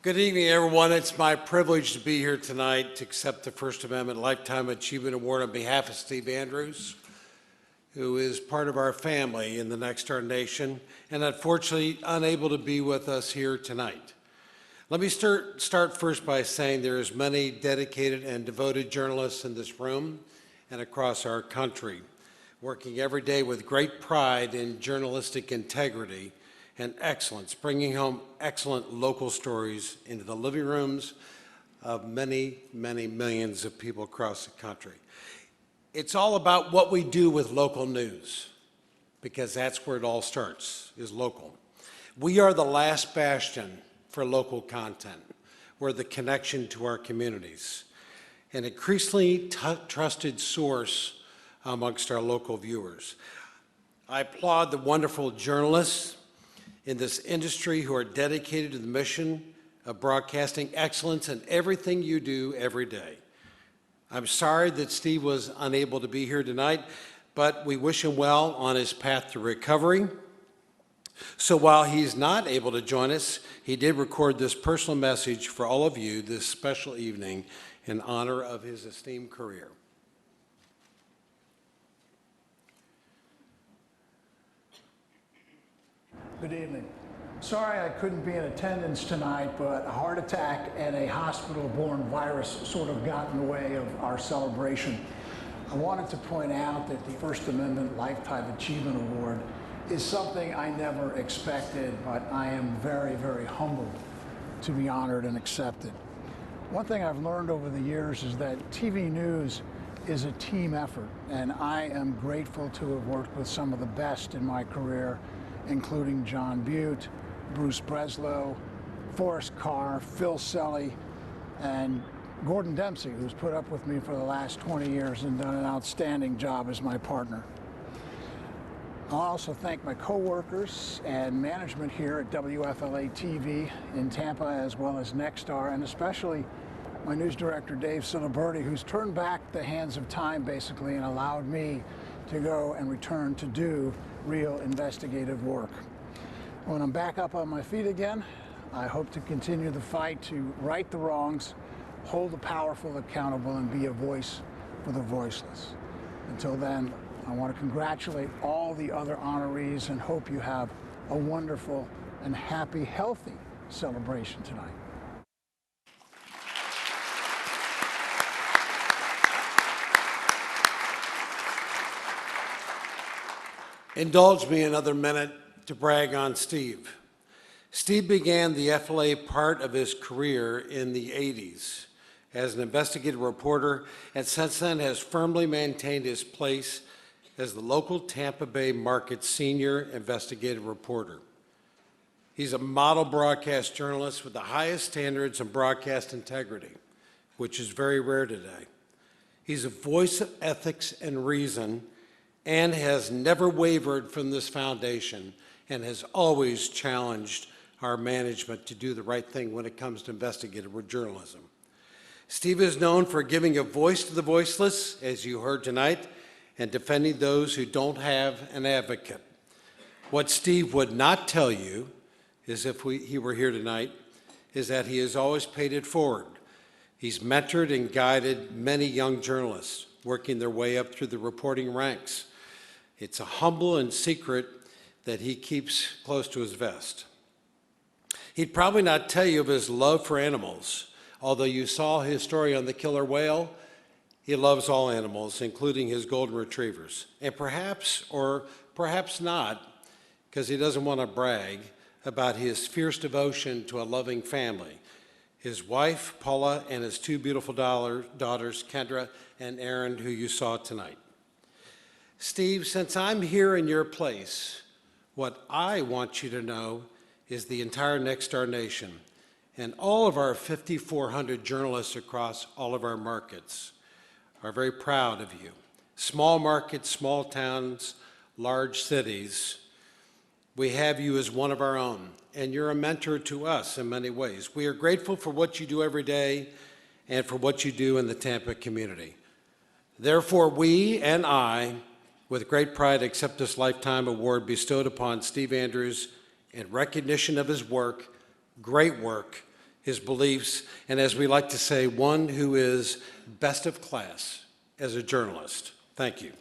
Good evening, everyone. It's my privilege to be here tonight to accept the First Amendment Lifetime Achievement Award on behalf of Steve Andrews, who is part of our family in the Next Star Nation, and unfortunately unable to be with us here tonight. Let me start first by saying there's many dedicated and devoted journalists in this room and across our country, working every day with great pride in journalistic integrity and excellence, bringing home excellent local stories into the living rooms of many, many millions of people across the country. It's all about what we do with local news, because that's where it all starts, is local. We are the last bastion for local content. We're the connection to our communities, an increasingly trusted source amongst our local viewers. I applaud the wonderful journalists in this industry who are dedicated to the mission of broadcasting excellence in everything you do every day. I'm sorry that Steve was unable to be here tonight, but we wish him well on his path to recovery. So while he's not able to join us, he did record this personal message for all of you this special evening in honor of his esteemed career. Good evening. Sorry I couldn't be in attendance tonight, but a heart attack and a hospital-borne virus sort of got in the way of our celebration. I wanted to point out that the First Amendment Lifetime Achievement Award is something I never expected, but I am very, very humbled to be honored and accepted. One thing I've learned over the years is that TV news is a team effort, and I am grateful to have worked with some of the best in my career, including John Butte, Bruce Breslow, Forrest Carr, Phil Selly, and Gordon Dempsey, who's put up with me for the last 20 years and done an outstanding job as my partner. I'll also thank my coworkers and management here at WFLA-TV in Tampa, as well as Nexstar, and especially my news director, Dave Siliberti, who's turned back the hands of time, basically, and allowed me to go and return to do real investigative work. When I'm back up on my feet again, I hope to continue the fight to right the wrongs, hold the powerful accountable, and be a voice for the voiceless. Until then, I want to congratulate all the other honorees and hope you have a wonderful and happy, healthy celebration tonight. Indulge me another minute to brag on Steve. Steve began the FLA part of his career in the 80s as an investigative reporter, and since then has firmly maintained his place as the local Tampa Bay market senior investigative reporter. He's a model broadcast journalist with the highest standards of broadcast integrity, which is very rare today. He's a voice of ethics and reason, and has never wavered from this foundation and has always challenged our management to do the right thing when it comes to investigative journalism. Steve is known for giving a voice to the voiceless, as you heard tonight, and defending those who don't have an advocate. What Steve would not tell you is, if he were here tonight, is that he has always paid it forward. He's mentored and guided many young journalists working their way up through the reporting ranks. It's a humble and secret that he keeps close to his vest. He'd probably not tell you of his love for animals, although you saw his story on the killer whale. He loves all animals, including his golden retrievers. And perhaps, or perhaps not, because he doesn't want to brag, about his fierce devotion to a loving family, his wife, Paula, and his two beautiful daughters, Kendra and Erin, who you saw tonight. Steve, since I'm here in your place, what I want you to know is the entire Nexstar Nation and all of our 5,400 journalists across all of our markets are very proud of you. Small markets, small towns, large cities, we have you as one of our own, and you're a mentor to us in many ways. We are grateful for what you do every day and for what you do in the Tampa community. Therefore, we and I, with great pride, accept this Lifetime Award bestowed upon Steve Andrews in recognition of his work, great work, his beliefs, and as we like to say, one who is best of class as a journalist. Thank you.